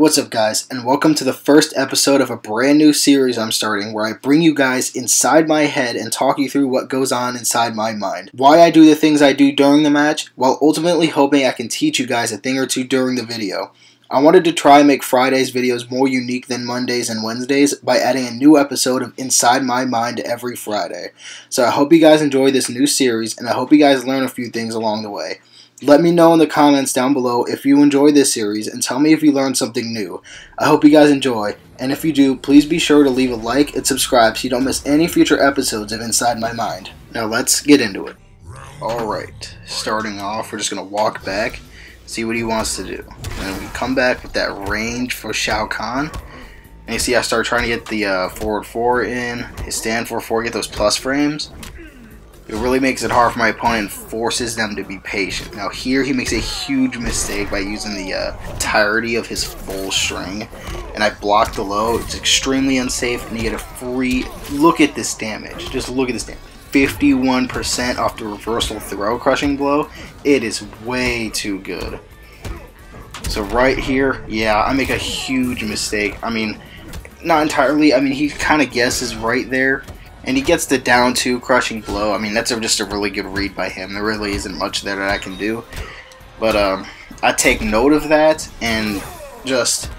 What's up guys, and welcome to the first episode of a brand new series I'm starting where I bring you guys inside my head and talk you through what goes on inside my mind. Why I do the things I do during the match, while ultimately hoping I can teach you guys a thing or two during the video. I wanted to try and make Friday's videos more unique than Mondays and Wednesdays by adding a new episode of Inside My Mind every Friday. So I hope you guys enjoy this new series, and I hope you guys learn a few things along the way. Let me know in the comments down below if you enjoyed this series and tell me if you learned something new. I hope you guys enjoy, and if you do, please be sure to leave a like and subscribe so you don't miss any future episodes of Inside My Mind. Now let's get into it. Alright, starting off, we're just going to walk back, see what he wants to do. And we come back with that range for Shao Kahn. And you see I start trying to get the forward 4 in, his stand forward 4, get those plus frames. It really makes it hard for my opponent and forces them to be patient. Now here he makes a huge mistake by using the entirety of his full string. And I block the low. It's extremely unsafe, and you get a free... Look at this damage. Just look at this damage. 51% off the reversal throw crushing blow. It is way too good. So right here, yeah, I make a huge mistake. I mean, not entirely. I mean, he kind of guesses right there. And he gets the down 2 crushing blow. I mean, that's just a really good read by him. There really isn't much there that I can do. But I take note of that, and just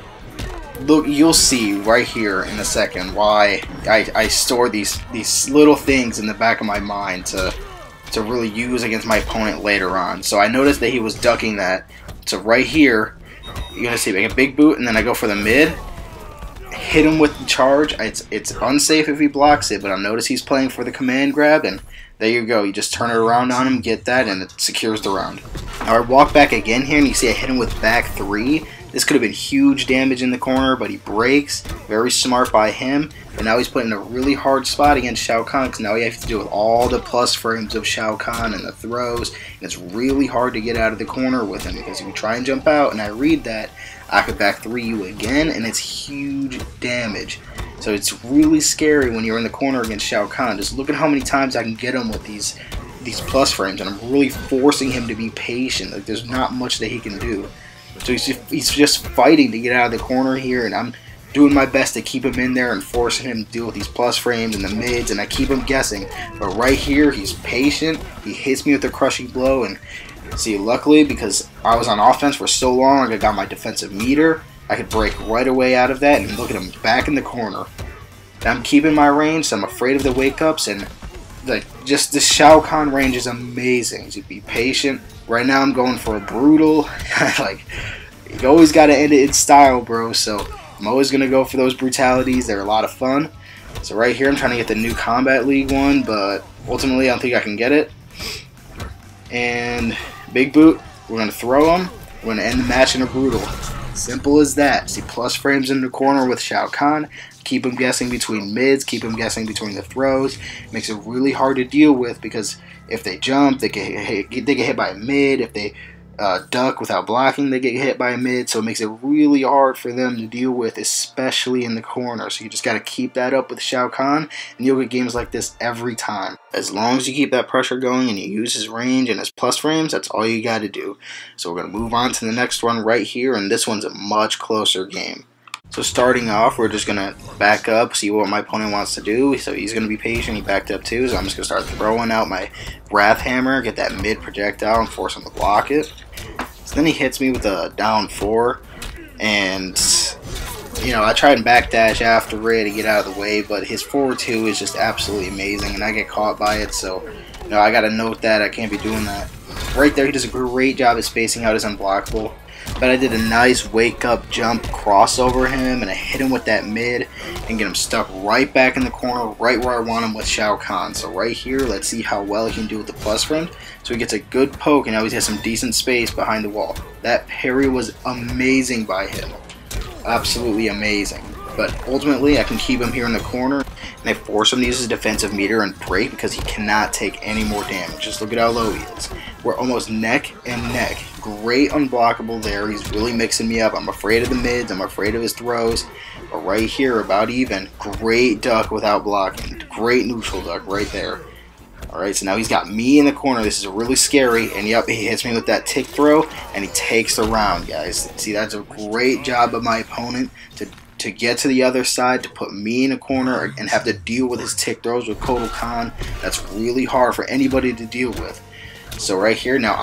look. You'll see right here in a second why I store these little things in the back of my mind to really use against my opponent later on. So I noticed that he was ducking that. So right here, you're gonna see make a big boot, and then I go for the mid. Hit him with the charge. It's unsafe if he blocks it, but I notice he's playing for the command grab, and there you go. You just turn it around on him, get that, and it secures the round. Now I walk back again here, and you see I hit him with back 3. This could have been huge damage in the corner, but he breaks. Very smart by him. And now he's put in a really hard spot against Shao Kahn, because now he has to deal with all the plus frames of Shao Kahn and the throws. And it's really hard to get out of the corner with him, because if you try and jump out, and I read that, I could back 3 you again, and it's huge damage. So it's really scary when you're in the corner against Shao Kahn. Just look at how many times I can get him with these plus frames, and I'm really forcing him to be patient. Like, there's not much that he can do. So he's just fighting to get out of the corner here, and I'm doing my best to keep him in there and forcing him to deal with these plus frames and the mids, and I keep him guessing. But right here, he's patient. He hits me with a crushing blow, and see, luckily, because I was on offense for so long, I got my defensive meter. I could break right away out of that, and look at him back in the corner. And I'm keeping my range, so I'm afraid of the wake-ups, and just the Shao Kahn range is amazing. So be patient. Right now I'm going for a brutal. Like, you always got to end it in style, bro. So I'm always going to go for those brutalities. They're a lot of fun. So right here I'm trying to get the new Kombat League one, but ultimately I don't think I can get it. And big boot. We're going to throw him. We're going to end the match in a brutal. Simple as that. See plus frames in the corner with Shao Kahn. Keep him guessing between mids. Keep him guessing between the throws. Makes it really hard to deal with, because if they jump, they get hit by a mid. If they duck without blocking, they get hit by a mid. So it makes it really hard for them to deal with, especially in the corner. So you just got to keep that up with Shao Kahn, and you'll get games like this every time. As long as you keep that pressure going and you use his range and his plus frames, that's all you got to do. So we're going to move on to the next one right here, and this one's a much closer game. So starting off, we're just going to back up, see what my opponent wants to do. So he's going to be patient. He backed up too, so I'm just going to start throwing out my Wrath Hammer, get that mid projectile, and force him to block it. So then he hits me with a down 4, and you know, I tried and backdash after it to get out of the way, but his forward 2 is just absolutely amazing, and I get caught by it, so you know, I got to note that I can't be doing that. Right there, he does a great job of spacing out his unblockable. But I did a nice wake-up jump crossover him, and I hit him with that mid and get him stuck right back in the corner, right where I want him with Shao Kahn. So right here, let's see how well he can do with the plus frame. So he gets a good poke, and now he has some decent space behind the wall. That parry was amazing by him. Absolutely amazing. But ultimately, I can keep him here in the corner, and I force him to use his defensive meter and break because he cannot take any more damage. Just look at how low he is. We're almost neck and neck. Great unblockable there. He's really mixing me up. I'm afraid of the mids. I'm afraid of his throws. But right here, about even. Great duck without blocking. Great neutral duck right there. Alright, so now he's got me in the corner. This is really scary. And yep, he hits me with that tick throw, and he takes the round, guys. See, that's a great job of my opponent to get to the other side, to put me in a corner and have to deal with his tick throws with Kotal Khan. That's really hard for anybody to deal with. So right here, now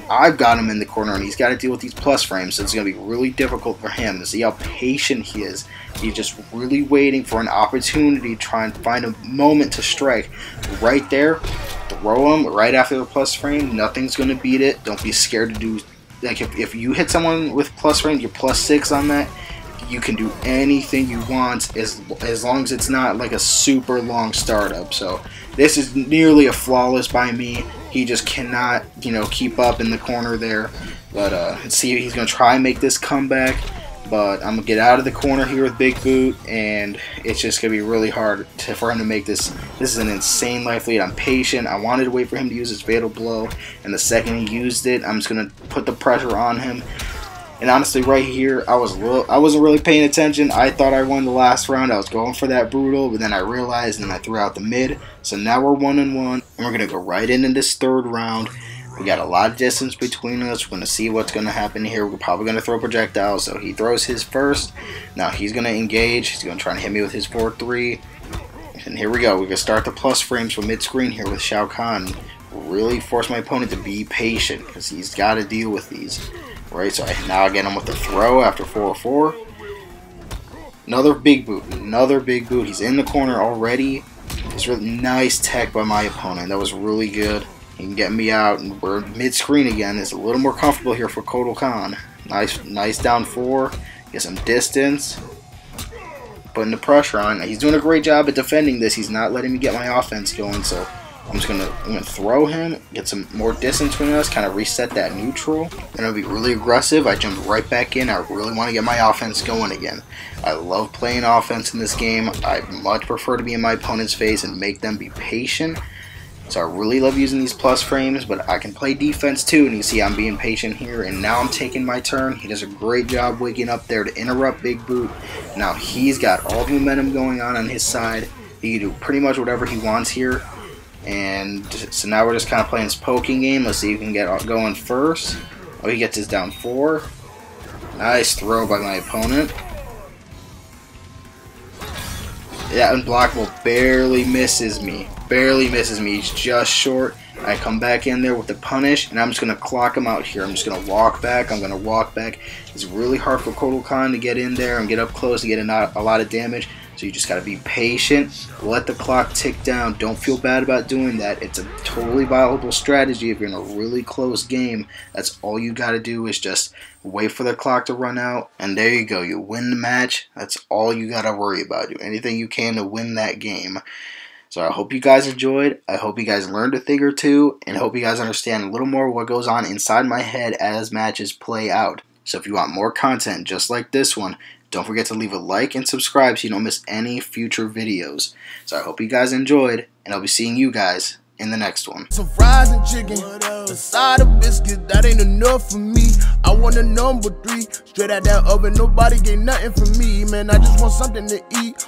I've got him in the corner, and he's got to deal with these plus frames, so it's going to be really difficult for him. To see how patient he is. He's just really waiting for an opportunity to try and find a moment to strike. Right there, throw him right after the plus frame. Nothing's going to beat it. Don't be scared to do, like if you hit someone with plus frame, you're +6 on that. You can do anything you want as long as it's not like a super long startup. So this is nearly a flawless by me. He just cannot, you know, keep up in the corner there. But let's see, he's gonna try and make this comeback. But I'm gonna get out of the corner here with Big Boot, and it's just gonna be really hard for him to make this. This is an insane life lead. I'm patient. I wanted to wait for him to use his fatal blow, and the second he used it, I'm just gonna put the pressure on him. And honestly, right here, I wasn't really paying attention. I thought I won the last round. I was going for that brutal, but then I realized, and then I threw out the mid. So now we're 1-1, and we're gonna go right into this third round. We got a lot of distance between us. We're gonna see what's gonna happen here. We're probably gonna throw projectiles. So he throws his first. Now he's gonna engage. He's gonna try and hit me with his 4-3. And here we go. We're gonna start the plus frames from mid-screen here with Shao Kahn. Really force my opponent to be patient, because he's got to deal with these. Right, so now I get him with the throw after 4-4. Another big boot. Another big boot. He's in the corner already. It's really nice tech by my opponent. That was really good. He can get me out, and we're mid-screen again. It's a little more comfortable here for Kotal Khan. Nice down 4. Get some distance. Putting the pressure on. He's doing a great job at defending this. He's not letting me get my offense going, so I'm gonna throw him, get some more distance between us, kind of reset that neutral. Then I'll be really aggressive. I jumped right back in. I really want to get my offense going again. I love playing offense in this game. I much prefer to be in my opponent's face and make them be patient. So I really love using these plus frames, but I can play defense too. And you see I'm being patient here, and now I'm taking my turn. He does a great job waking up there to interrupt Big Boot. Now he's got all the momentum going on his side. He can do pretty much whatever he wants here. And so now we're just kind of playing this poking game. Let's see who can get going first. Oh, he gets his down 4. Nice throw by my opponent. That unblockable barely misses me. Barely misses me. He's just short. I come back in there with the punish, and I'm just going to clock him out here. I'm just going to walk back. I'm going to walk back. It's really hard for Kotal Khan to get in there and get up close and get a lot of damage. So you just got to be patient, let the clock tick down. Don't feel bad about doing that. It's a totally viable strategy if you're in a really close game. That's all you got to do is just wait for the clock to run out, and there you go. You win the match. That's all you got to worry about. Do anything you can to win that game. So I hope you guys enjoyed. I hope you guys learned a thing or two, and I hope you guys understand a little more what goes on inside my head as matches play out. So if you want more content just like this one, don't forget to leave a like and subscribe so you don't miss any future videos. So I hope you guys enjoyed, and I'll be seeing you guys in the next one. Some fries and chicken, a side of biscuit, that ain't enough for me. I want a number 3, straight out that oven, nobody get nothing from me. Man, I just want something to eat.